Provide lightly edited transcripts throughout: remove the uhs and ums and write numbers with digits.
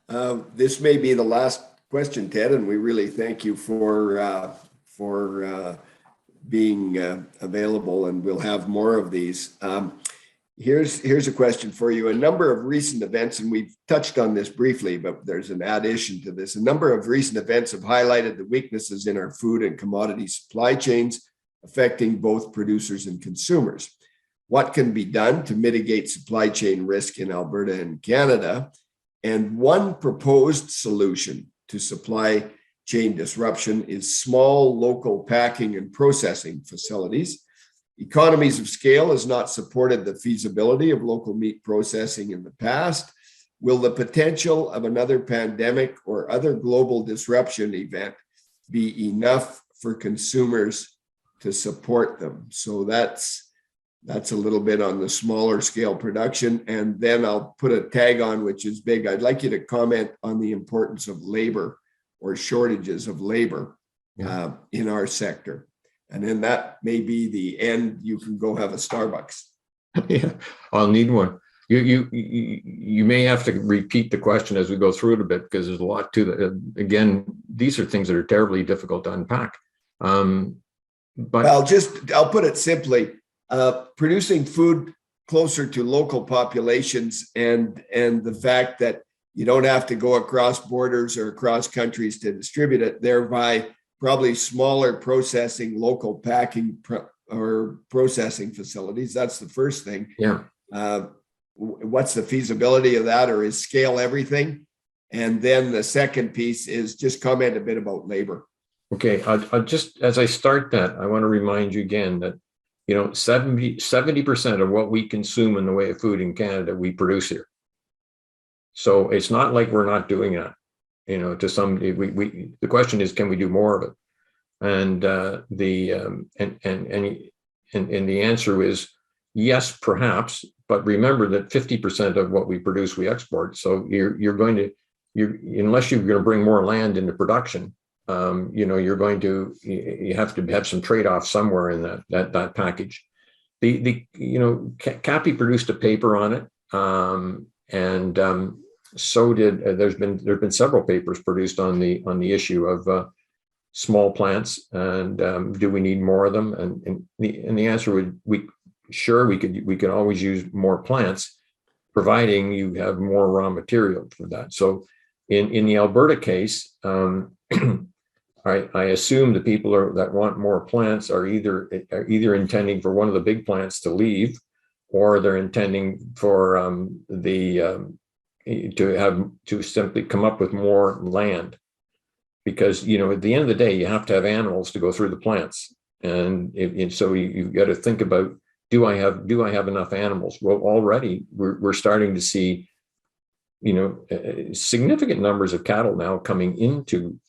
This may be the last question, Ted, and we really thank you for being available, and we'll have more of these. Here's a question for you. A number of recent events, and we've touched on this briefly, but there's an addition to this. A number of recent events have highlighted the weaknesses in our food and commodity supply chains, affecting both producers and consumers. What can be done to mitigate supply chain risk in Alberta and Canada? And one proposed solution to supply chain disruption is small local packing and processing facilities. Economies of scale has not supported the feasibility of local meat processing in the past. Will the potential of another pandemic or other global disruption event be enough for consumers to support them? So that's a little bit on the smaller scale production. And then I'll put a tag on, which is big. I'd like you to comment on the importance of labor or shortages of labor in our sector. And then that may be the end. You can go have a Starbucks. Yeah, I'll need one. You may have to repeat the question as we go through it a bit, because there's a lot to that. Again, these are things that are terribly difficult to unpack. But I'll put it simply. Producing food closer to local populations and the fact that you don't have to go across borders or across countries to distribute it, thereby probably smaller processing, local packing or processing facilities. That's the first thing. Yeah. What's the feasibility of that, or is scale everything? And then the second piece is just comment a bit about labor. Okay. I'll just, as I start that, I want to remind you again that 70% of what we consume in the way of food in Canada, we produce here. So it's not like we're not doing that. To some, the question is, can we do more of it? And the answer is yes, perhaps. But remember that 50% of what we produce, we export. So unless you're going to bring more land into production, you have to have some trade-off somewhere in that package. Cappy produced a paper on it, and so did there's been several papers produced on the issue of small plants and do we need more of them? And the answer would we could always use more plants, providing you have more raw material for that. So in the Alberta case, I assume the people that want more plants are either intending for one of the big plants to leave, or they're intending for to simply come up with more land, because at the end of the day you have to have animals to go through the plants, and so you've got to think about, do I have enough animals? Well, already we're starting to see significant numbers of cattle now coming into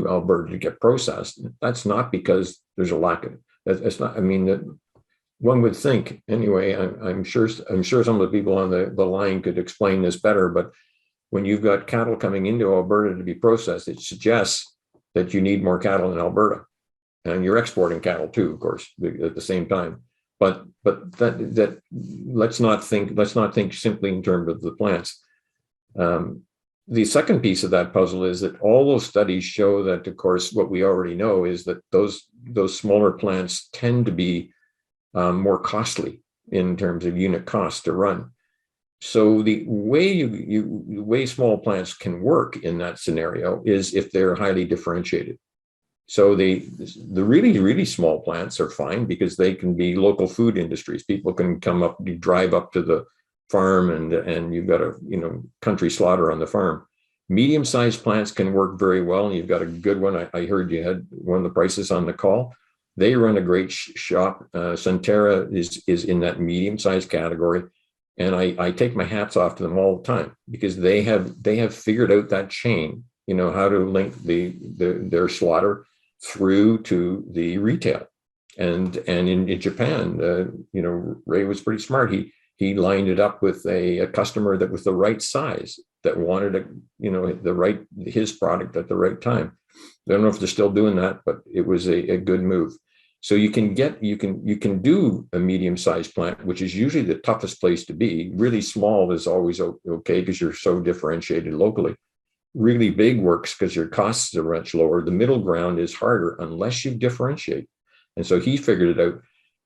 Alberta to get processed. That's not because there's a lack of it. That's not. I mean, that one would think anyway. I'm sure some of the people on the line could explain this better. But when you've got cattle coming into Alberta to be processed, it suggests that you need more cattle in Alberta, and you're exporting cattle too, of course, at the same time. But that let's not think simply in terms of the plants. The second piece of that puzzle is that all those studies show that, of course, what we already know is that those smaller plants tend to be more costly in terms of unit cost to run. So the way small plants can work in that scenario is if they're highly differentiated. So the really, really small plants are fine because they can be local food industries. People can come up, drive up to the farm, and you've got a country slaughter on the farm. Medium-sized plants can work very well, and you've got a good one. I heard you had one of the prices on the call. They run a great shop. Centerra is in that medium-sized category, and I take my hats off to them all the time, because they have figured out that chain, how to link their slaughter through to the retail. And in Japan, Ray was pretty smart. He lined it up with a customer that was the right size, that wanted his product at the right time. I don't know if they're still doing that, but it was a good move. So you can do a medium-sized plant, which is usually the toughest place to be. Really small is always okay because you're so differentiated locally. really big works because your costs are much lower. The middle ground is harder unless you differentiate. And so he figured it out.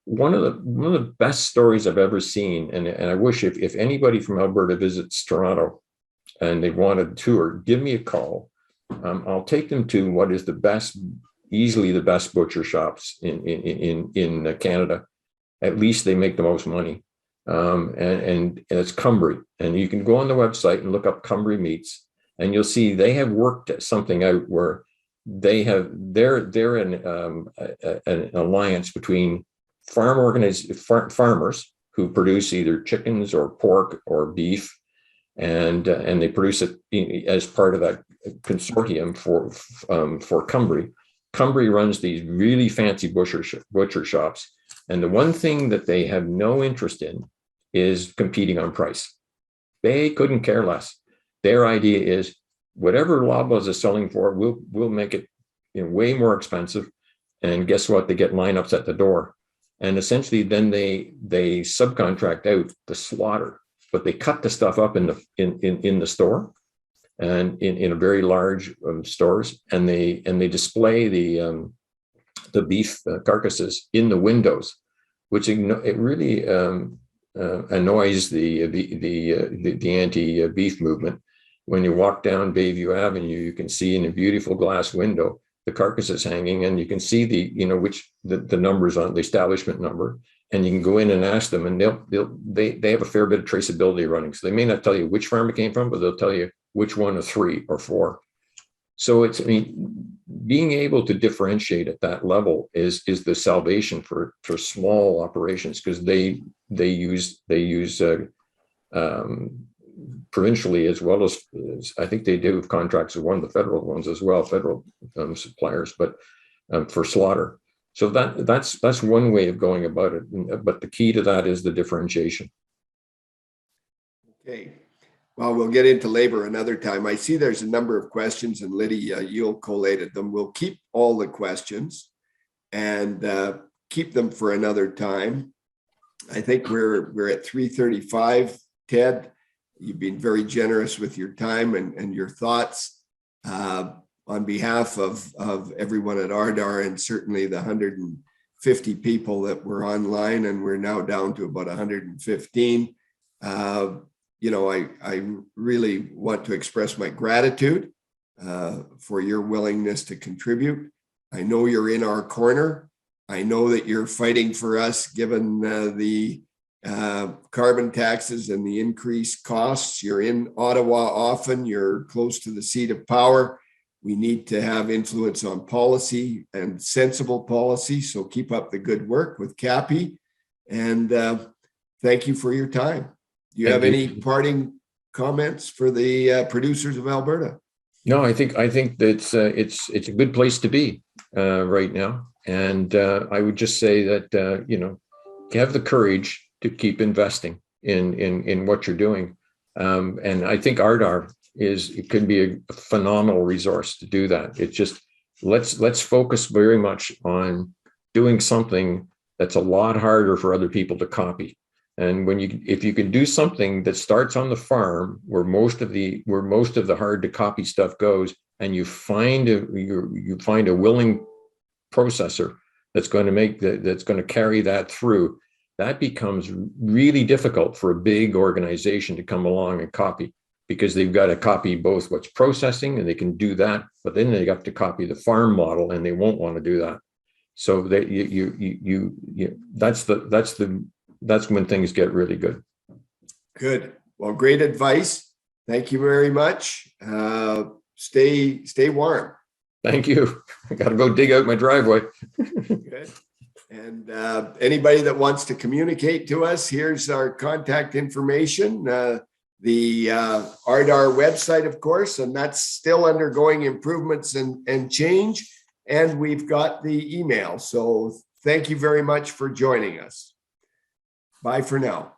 One of the best stories I've ever seen, and I wish if anybody from Alberta visits Toronto and they want a tour, give me a call. I'll take them to what is the best, easily the best butcher shops in Canada. At least they make the most money. And it's Cumbry. And you can go on the website and look up Cumbry Meats, and you'll see they have worked something out where they're an alliance between farmers who produce either chickens or pork or beef, and they produce it as part of that consortium for Cumbry. Cumbry runs these really fancy butcher shops, and the one thing that they have no interest in is competing on price. They couldn't care less. Their idea is whatever Loblaws is selling for, we'll make it way more expensive. And guess what? They get lineups at the door. And essentially then they subcontract out the slaughter, but they cut the stuff up in the store and in a very large stores, and they display the beef carcasses in the windows, which it really annoys the anti-beef movement. When you walk down Bayview Avenue, you can see in a beautiful glass window the carcasses hanging, and you can see the numbers on the establishment number, and you can go in and ask them, and they have a fair bit of traceability running. So they may not tell you which farm it came from, but they'll tell you which one of 3 or 4. So being able to differentiate at that level is the salvation for small operations, because they use provincially as well as I think they do contracts with one of the federal ones as well, federal suppliers, but for slaughter. So that's one way of going about it. But the key to that is the differentiation. Okay. Well, we'll get into labor another time. I see there's a number of questions, and Lydia, you'll collate them. We'll keep all the questions and keep them for another time. I think we're at 3:35. Ted, you've been very generous with your time and your thoughts. On behalf of everyone at RDAR, and certainly the 150 people that were online, and we're now down to about 115. I really want to express my gratitude for your willingness to contribute. I know you're in our corner. I know that you're fighting for us, given the carbon taxes and the increased costs. You're in Ottawa often. You're close to the seat of power. We need to have influence on policy and sensible policy. So keep up the good work with Cappy, and thank you for your time. Do you have any parting comments for the producers of Alberta? No, I think that it's a good place to be right now, and I would just say that have the courage to keep investing in what you're doing, and I think RDAR could be a phenomenal resource to do that. It's just let's focus very much on doing something that's a lot harder for other people to copy. And if you can do something that starts on the farm where most of the hard to copy stuff goes, and you find a willing processor that's going to carry that through, that becomes really difficult for a big organization to come along and copy, because they've got to copy both what's processing, and they can do that, but then they have to copy the farm model, and they won't want to do that. So that that's when things get really good. Good. Well, great advice. Thank you very much. Stay warm. Thank you. I got to go dig out my driveway. Good. And anybody that wants to communicate to us, here's our contact information. The RDAR website, of course, and that's still undergoing improvements and change. And we've got the email. So thank you very much for joining us. Bye for now.